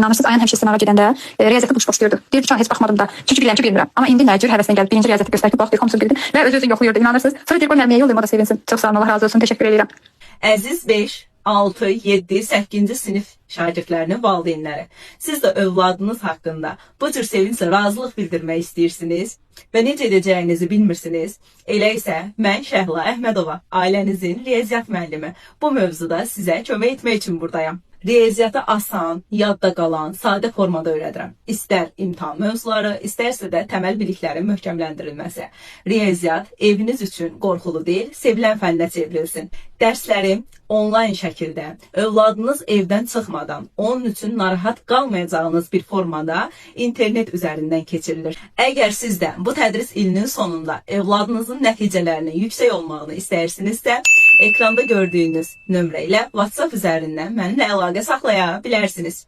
İnanırsınız, ayın həmişə sınava gedəndə riyaziyyatı boş-boş deyirdi. Deyirdi ki, heç baxmadım da. Çünki bilirəm ki, bilmirəm. Amma indi nə cür həvəslə gəldi. Birinci riyaziyyatı göstərdi, bax, hamısını bildim və öz-özünü yoxlayırdı. İnanırsınız. Sonra deyir, qoy müəlliməyə yollayım, o da sevinsin. Çox sağ olun, Allah razı olsun. Təşəkkür edirəm. Əziz 5, 6, 7, 8-ci sinif şagirdlərinin valideynləri. Siz də övladınız haqqında bu cür sevinclə razılıq bildirmək istəyirsiniz və necə edəcəyinizi bilmirsiniz. Elə isə mən Şəhla Əhmədova, ailənizin riyaziyyat müəllimi, bu mövzuda sizə kömək etmək üçün buradayam. Riyaziyyatı asan, yadda qalan, sadə formada öyrədirəm. İstər imtahan mövzuları, istərsə də təməl biliklərin möhkəmləndirilməsi. Riyaziyyat eviniz üçün qorxulu deyil, sevilən fənnə çevrilsin. Dərslərim onlayn şəkildə, övladınız evdən çıxmadan, onun üçün narahat qalmayacağınız bir formada internet üzərindən keçirilir. Əgər siz də bu tədris ilinin sonunda övladınızın nəticələrinin yüksək olmağını istəyirsinizsə, ekranda gördüyünüz nömrə ilə WhatsApp üzərindən mənimlə əlaqə saxlaya bilərsiniz.